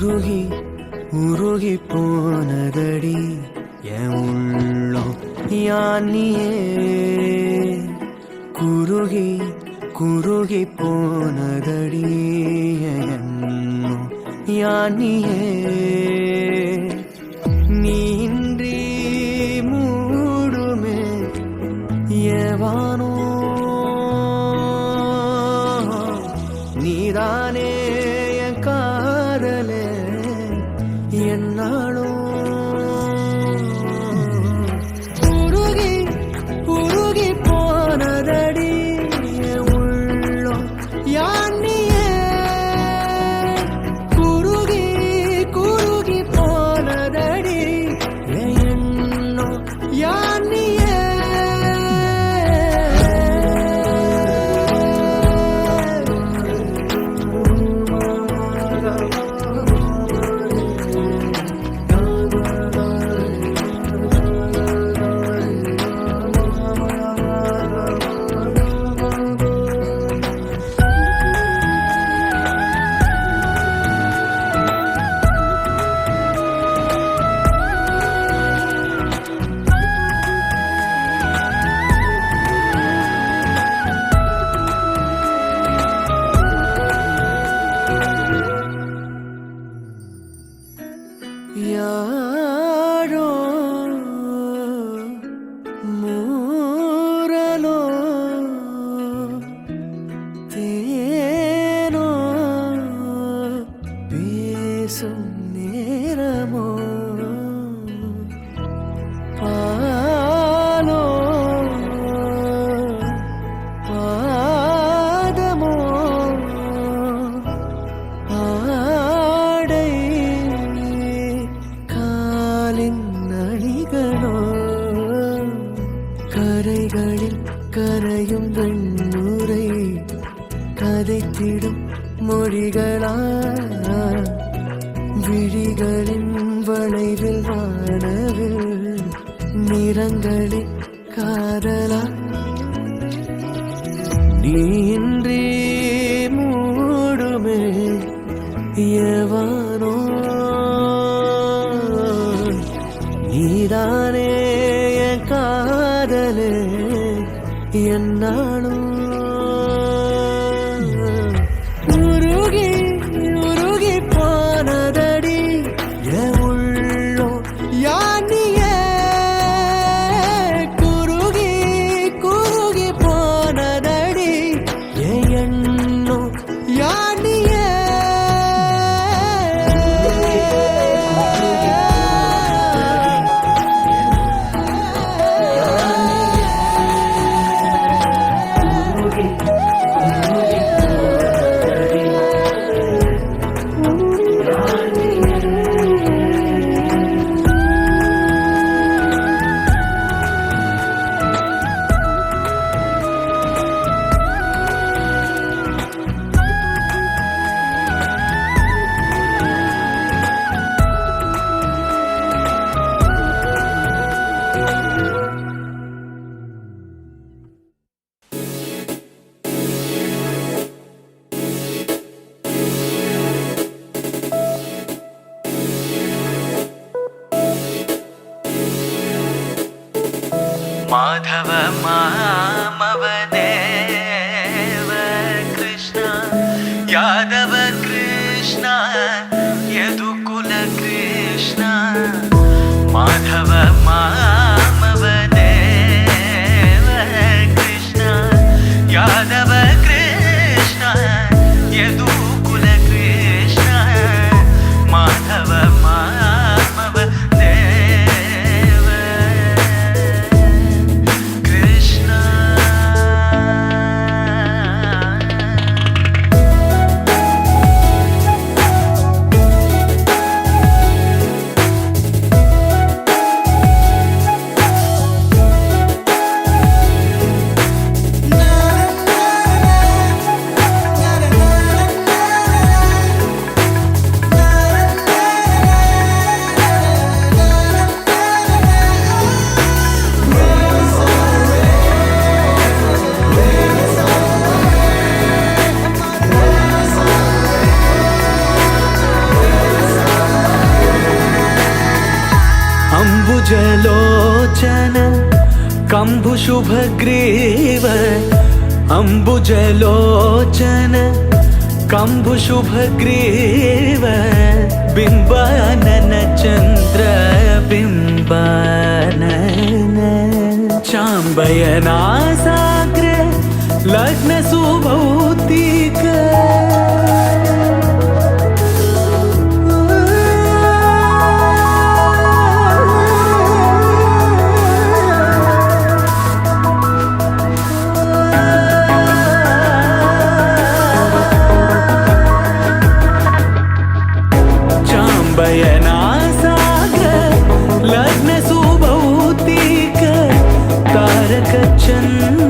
உருகி உருகி போனதடி என் உள்ளம் யானியே குருகி குருகி போனதடி என்னும் யானியே நீன்றி மூடுமே ஏவானோ நீதானே என் காதலே என்னாலும் உருகி உருகி போனதடி உள்ளம் யானியே குருகி குருகி போனதடி என்னும் யானியே யாரோ மூரலோ தேனோ பேசும் நேரமோ பாலோ பாதமோ ஆடை அணிகளோ கரைகளில் கரையும் வெண்ணுரை கதைத்திடும் மொழிகளா விழிகளின் வளைவில் வானவில் நிறங்களில் காதலா நீன்றி மூடுமே எவானோ நீதானே என் காதலே என்னாலும் உருகி உருகி போனதடி என் உள்ளம் யானியே குருகி குருகி போனதடி என் எண்ணம் யானியே माधव मामव देव कृष्ण यादव कृष्ण यदुकुल कृष्ण माधव मामव देव कृष्ण यादव कृष्ण यदुकुल कृष्ण माधव मामव देव कृष्ण अम्बुजलोचन कम्बुशुभग्रीव अम्बुजलोचन कम्बुशुभग्रीव बिम्बानन चन्द्र बिम्बानन चाम्बयनासाग्रे लग्न सुभौतिक लग्न सुभौतिक तारक चंद्र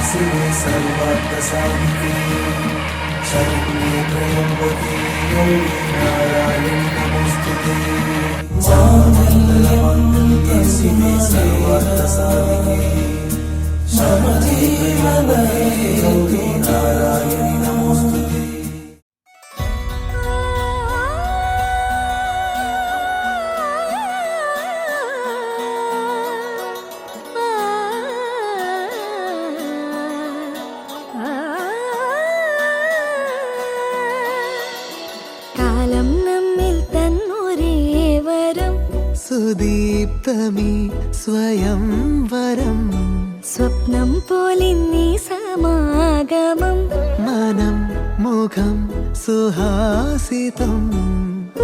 शिवे सर्वार्थसाधिके शरण्ये त्र्यम्बके गौरी नारायणि नमोस्तुते माङ्गल्ये शिवे सर्वार्थसाधिके शरण्ये त्र्यम्बके गौरी नारायणि नमोस्तुते। സുദീപ്തമീ സ്വയംവരം സ്വപ്നം പോലിന്നീ സമാഗമം മനം മുഖം സുഹാസിതം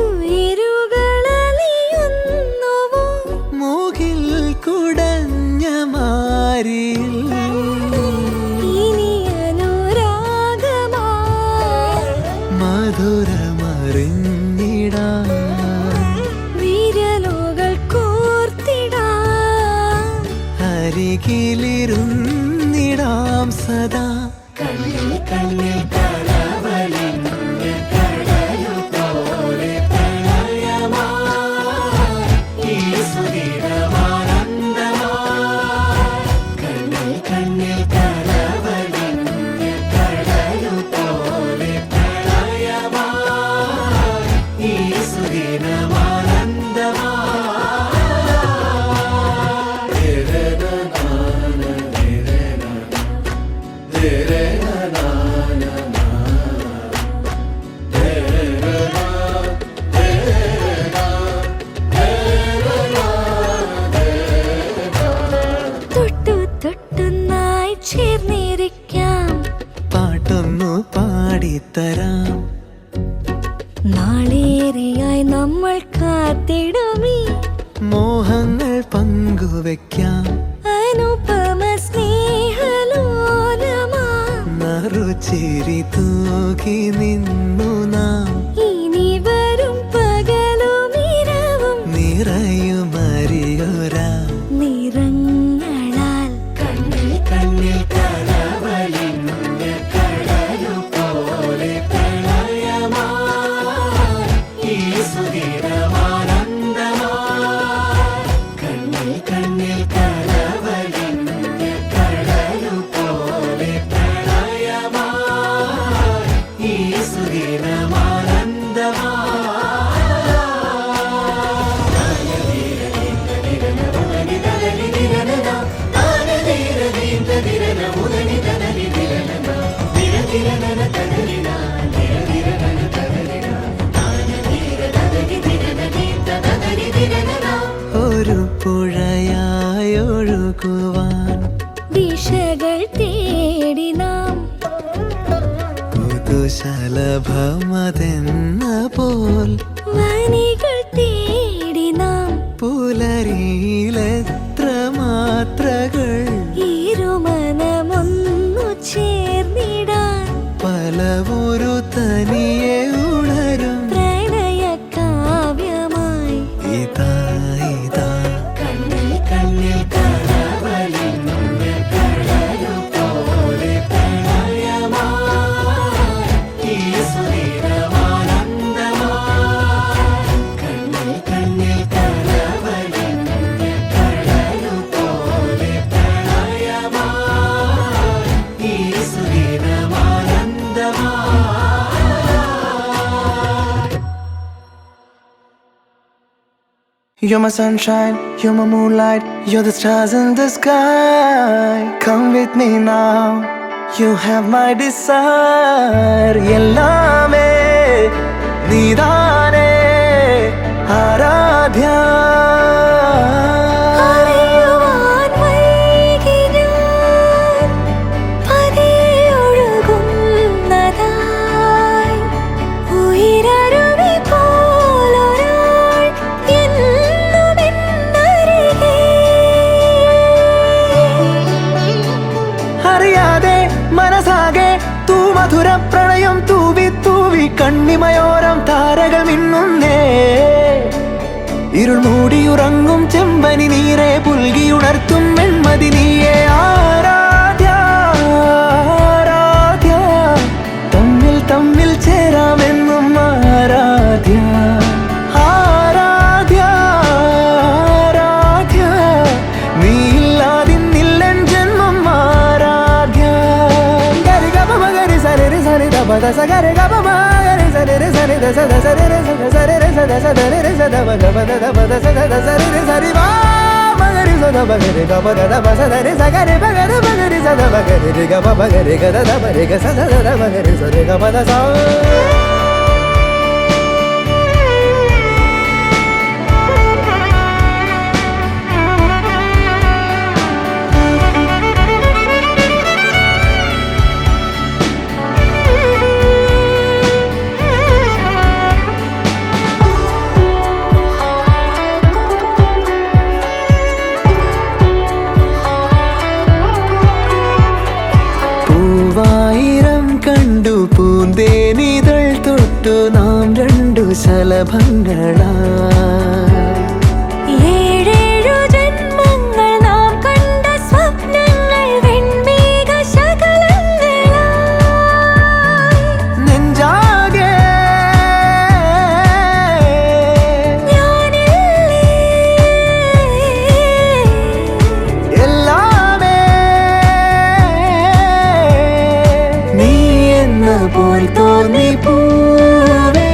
ഉയരുകളലിയുന്നുവോ മൂകിൽ കുടഞ്ഞ മാരിൽ ഇനി അനുരാഗമാ മധുരമറിഞ്ഞിടാൻ അരികിലിരുന്നിടാം സദാ കണ്ണിൽ കണ്ണിൽ കലവലിഞ്ഞ കടലു പോലെ പ്രണയമായി ഈ സുദിനമാനന്ദമായി കണ്ണിൽ കണ്ണിൽ കലവലിഞ്ഞ കടലു പോലെ പ്രണയമായി ഈ സുദിനമാനന്ദമായി ചേർന്നിരിക്കാം പാട്ടൊന്നു പാടിത്തരാം നാളേറെയായി നമ്മൾ കാത്തിടുമീ മോഹങ്ങൾ പങ്കുവെക്കാം അനുപമ സ്നേഹലോലമാ നറുചിരി തൂകി നിന്നു നാം ഇനി വരും പകലും ഇരവും നിറയുമറിയൊരാ നിറങ്ങളാൽ കണ്ണിൽ കണ്ണിൽ കലവലിഞ്ഞ കടലു പോലെ പ്രണയമായി ഈ സുദിനമാനന്ദമായി കണ്ണിൽ കണ്ണിൽ കലവലിഞ്ഞ കടലു പോലെ പ്രണയമായി ഈ സുദിനമാനന്ദമായി ഒരു പുഴയായൊഴുകുവാൻ ദിശകൾ തേടി നാം പുതുശലഭമതെന്ന പോൽ വനികൾ തേടി നാം പുലരിയിലെത്ര മാത്രകൾ ഇരുമനമൊന്നു ചേർന്നിടാൻ പലവൊരു തനിയെ ഉണരും പ്രണയ കാവ്യമായി ഇതാ ഇതാ കണ്ണിൽ കണ്ണിൽ കലവലിഞ്ഞ കടലു പോലെ പ്രണയമായി ഈ സുദിനമാനന്ദമായി കണ്ണിൽ കണ്ണിൽ കലവലിഞ്ഞ കടലു പോലെ പ്രണയമായി ഈ സുദിനമാനന്ദമായി. You're my sunshine, you're my moonlight, you're the stars in the sky. Come with me now, you have my desire. Ellame needane Aaradhya. അറിയുവാൻ വൈകി ഞാൻ പതിയൊഴുകുന്നതായി ഉയരരുവി പോലൊരാൾ എന്നും എന്നരികെ അറിയാതെ മനസ്സാകെ തൂ മധുര പ്രണയം തൂവി തൂവി കണ്ണിമയോരം താരകൾ മിന്നുന്നേ. ഇരുൾ മൂടിയുറങ്ങും ചെമ്പനി നീരെ പുൽകിയുണർത്തും വെൺമതി നീയെ ആ pada sa ga re ga pa ma ga re sa re re sa re da sa da sa re re sa da sa re re sa da sa da re re sa da pa ga pa da sa da sa re re sa re ba ma ga re sa da pa ga re ga pa da pa sa da re sa ga re pa ga re sa da pa ga re ga pa ga re ga da pa re ga sa da da pa ga re sa re ga pa da sa. പൂവായിരം കണ്ടു പൂന്തേനിതൾ തൊട്ടു നാം രണ്ടു ശലഭങ്ങളായി ഏഴേഴു ജന്മങ്ങൾ നാം കണ്ട സ്വപ്നങ്ങൾ വെൺമേഘശകലങ്ങളായി നെഞ്ചാകെ ഞാനില്ലേ എല്ലാമേ നീ എന്ന പോൽ തോന്നി പൂവേ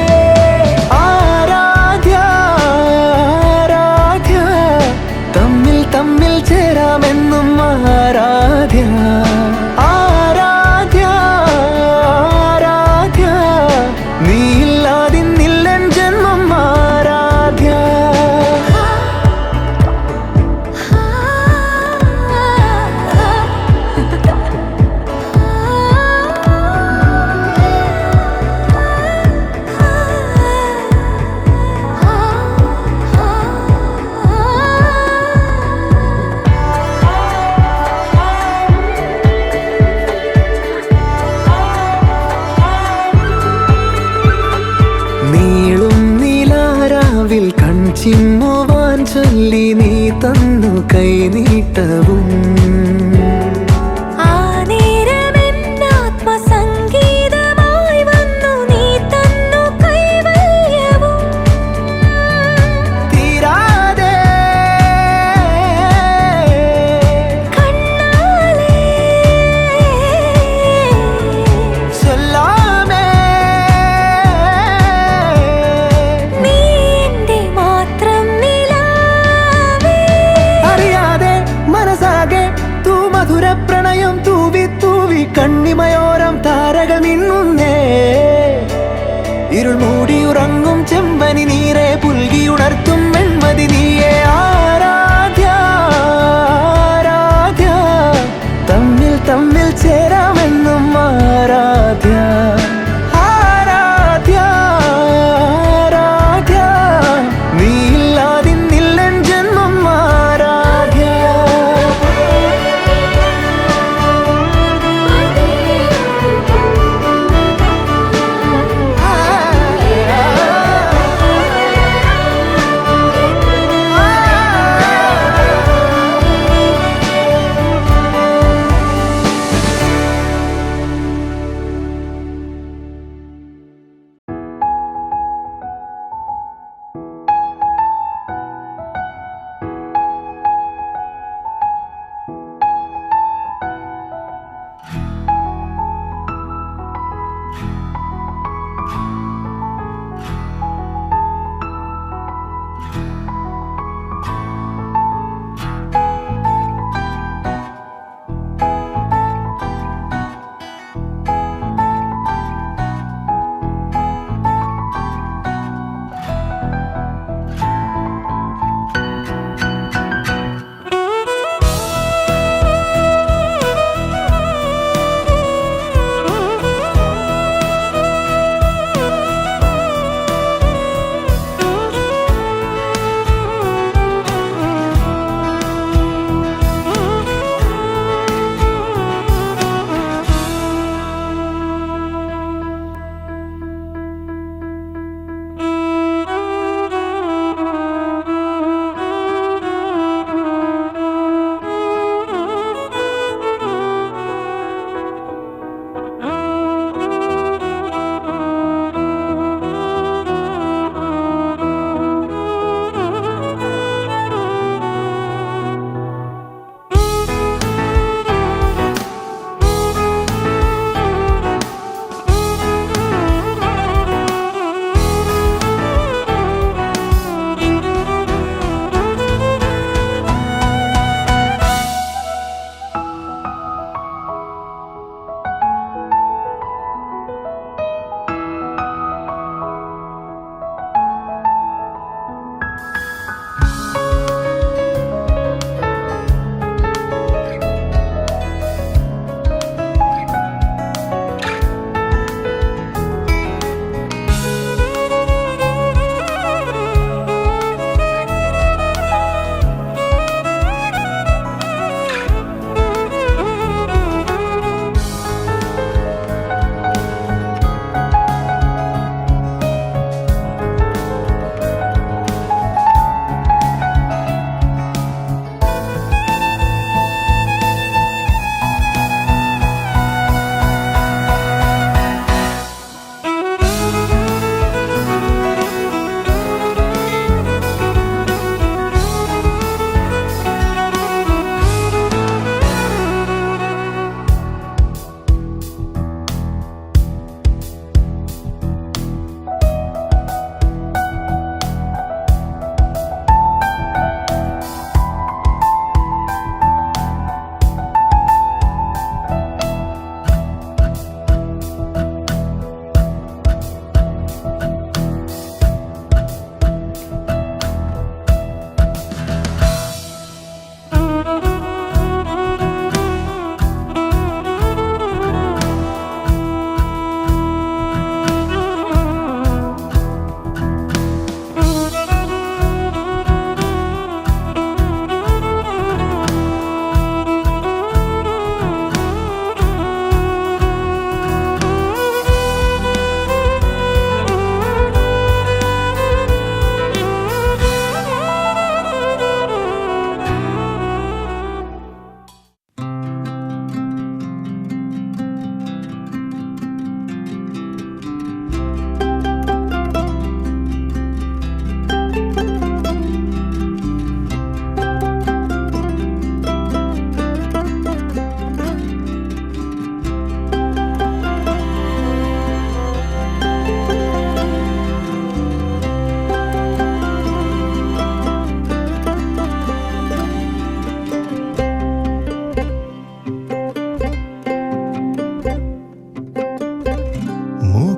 ആരാധ്യ ആരാധ്യ തമ്മിൽ തമ്മിൽ ചേരാമെന്നും ആരാധ്യ ആരാധ്യ ആരാധ്യ നീയില്ലാതിന്നില്ലൻ ജന്മം ആരാധ്യ. നീളും നീലാരാവിൽ കൺചിമ്മുവാൻ ചൊല്ലി നീ തന്നു കൈനീട്ടവും ആ നേരമെന്നാത്മസംഗീതമായി വന്നു നീ തന്നു കൈവല്യവും തീരാതെ കണ്ണാലേ ചൊല്ലാമേ നീ എന്റെ മാത്രം നിലാവേ അറിയാതെ മനസ്സാകെ തൂ മധുര പ്രണയം തൂവി തൂവി കണ്ണിമയോരം താരകൾ മിന്നുന്നേ ഇരുൾ മൂടിയുറങ്ങും ചെമ്പനി നീരെ പുൽകിയുണർത്തും വെൺമതി നീയെ ആരാധ്യ ആരാധ്യ തമ്മിൽ തമ്മിൽ ചേരാമെന്നും ആരാധ്യ ആരാധ്യ ആരാധ്യ നീയില്ലാതിന്നില്ലൻ ജന്മം ആരാധ്യ.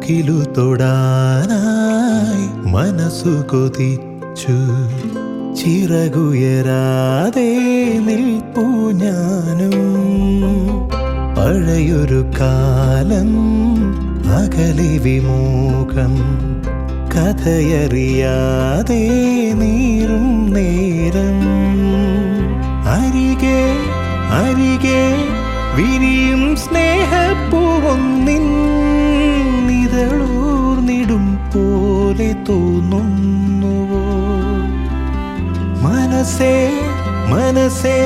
മുകിലു തൊടാനായി മനസ്സു കൊതിച്ചു ചിറകുയരാതെ നിൽപ്പൂ ഞാനും പഴയൊരു കാലം അകലെ വിമുഖം കഥയറിയാതെ നീറും നേരം അരികെ അരികെ വിരിയും സ്നേഹപ്പൂവൊന്നിൻ നിഴലൂർന്നിടും പോലെ തോന്നുന്നുവോ മനസ്സേ മനസ്സേ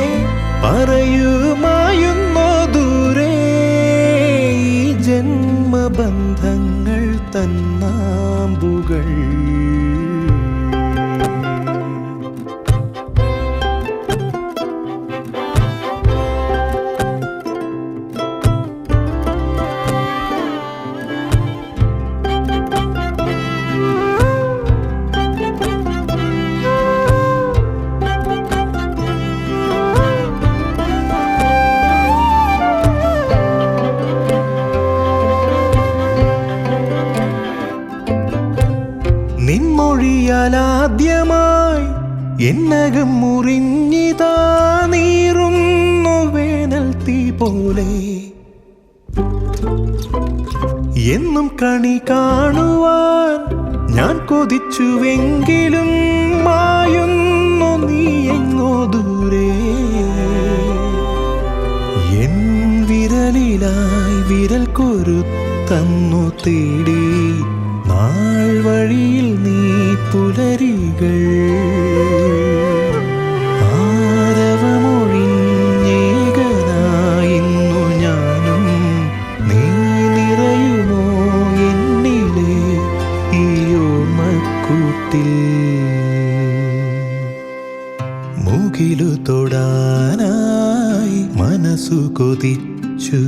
പറയുമായുന്നോ ദൂരെ ഈ ജന്മബന്ധങ്ങൾ തന്നാമ്പുകൾ നിൻമൊഴിയാലാദ്യമായി എന്നകം മുറിഞ്ഞിതാ നീറുന്നു വേനൽ തീ പോലെ എന്നും കണി കാണുവാൻ ഞാൻ കൊതിച്ചുവെങ്കിലും മായുന്നു നീ എങ്ങോ ദൂരെ എൻ വിരലിലായി വിരൽ കൊരുത്തന്നു തേടി നാൾ വഴിയിൽ നീ പുലരികൾ ആരവമൊഴിഞ്ഞേകനായിന്നു ഞാനും നീ നിറയുമോ എന്നിലെ ഈ ഓർമ്മക്കൂട്ടിൽ മുകിലു തൊടാനായി മനസ്സു കൊതിച്ചു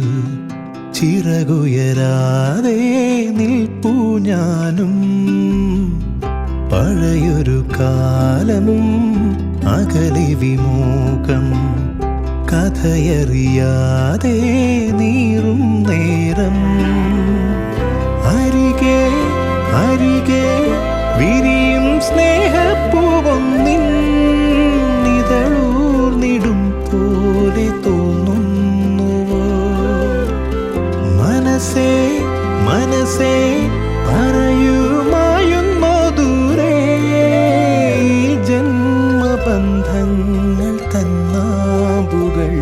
ചിറകുയരാതെ നിൽപ്പൂ ഞാനും പഴയൊരു കാലം അകലെ വിമുഖം കഥയറിയാതെ നീറും നേരം അരികെ അരികെ വിരിയും സ്നേഹപ്പൂവൊന്നിൻ നിഴലൂർന്നിടും പോലെ തോന്നുന്നുവോ മനസ്സേ മനസ്സേ പറയുമായുന്നോ ദൂരെ ഈ ജന്മബന്ധങ്ങൾ തന്നാമ്പുകൾ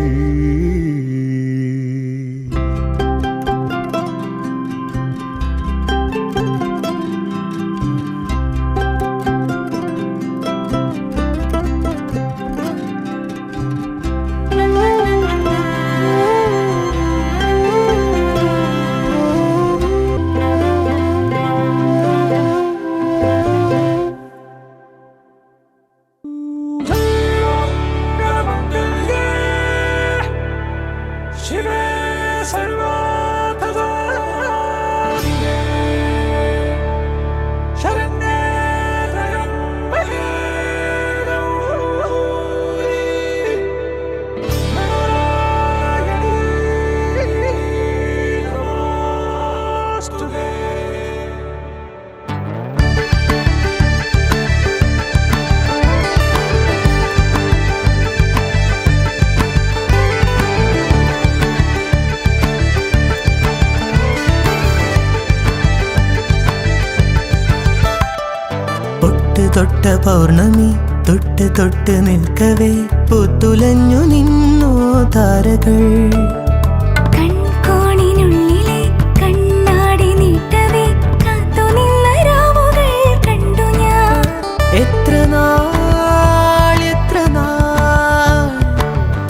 തൊട്ട പൗർണമി തൊട്ട് തൊട്ട് നിൽക്കവേ പൂത്തുലഞ്ഞു നിന്നോ താരകൾ കൺകോണിനുള്ളിലെ കണ്ണാടി നീട്ടവേ കാത്തുനിന്ന രാവുകൾ കണ്ടു ഞാൻ എത്ര നാൾ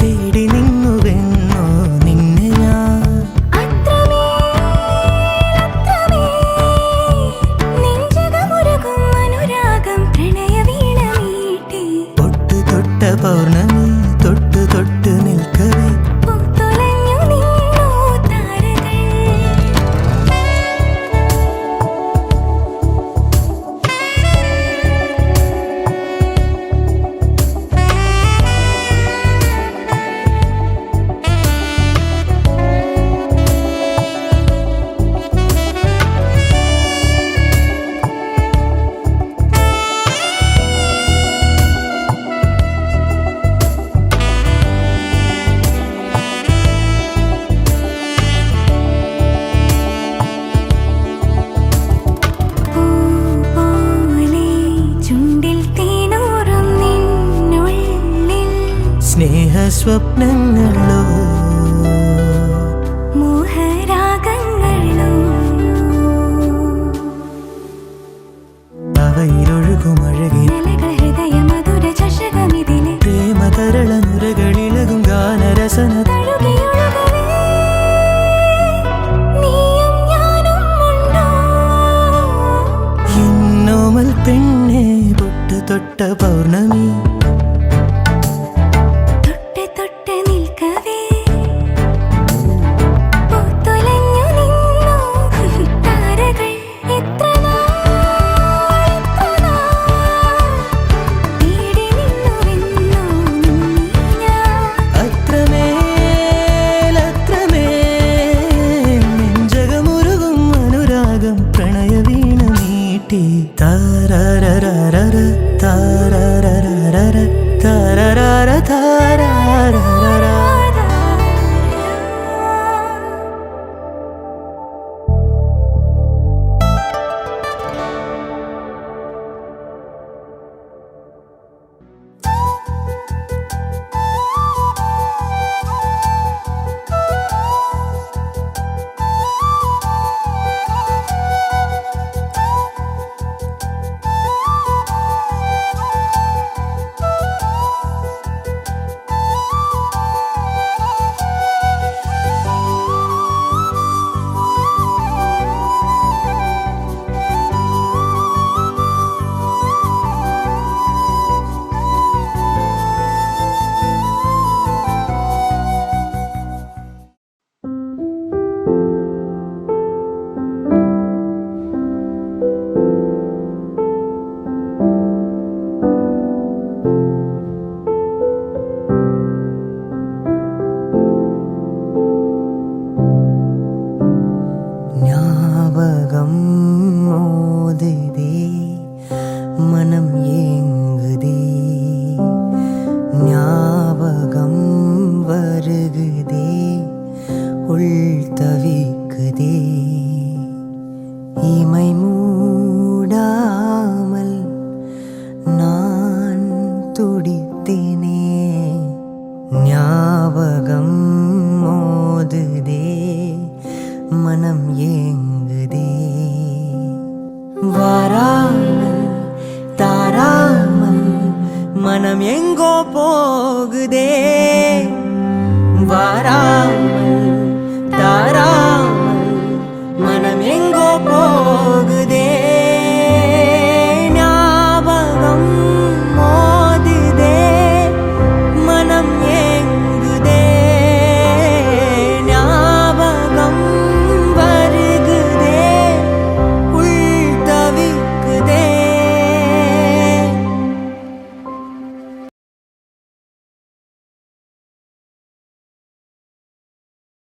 തേടി നിന്നുവെന്നോ നിന്നെ ഞാൻ നെഞ്ചകമുരുകും അനുരാഗം പ്രണയവീണ മീട്ടി തൊട്ട് തൊട്ട പൗർണമി തൊട്ട് തൊട്ട് നിൽക്കവേ പൂത്തുലഞ്ഞു സ്വപ്നങ്ങളോ മോഹരാഗങ്ങളോ അവയിലൊഴുകും അഴകിൽ ഹൃദയ മധുര ചഷകമിതിലെ പ്രേമതരള നുരകളിളകും ഗാനരസന എന്നോമൽ പെണ്ണെ പൊട്ട് തൊട്ട പൗർണമി തൊട്ട് തൊട്ട് നിൽക്കവേ പൂത്തുലഞ്ഞു നിന്നു താരകൾ എത്ര തേടി നിന്നുവെന്നോ ഞാൻ അത്രമേൽ നെഞ്ചകമുരുകും അനുരാഗം പ്രണയവീണ മീട്ടി താരരരരര താരരരരര താരരര താരരരര ஞாபகம் மோதுதே மனம் ஏங்குதே ஞாபகம் வருகுதே உள் தவிக்குதே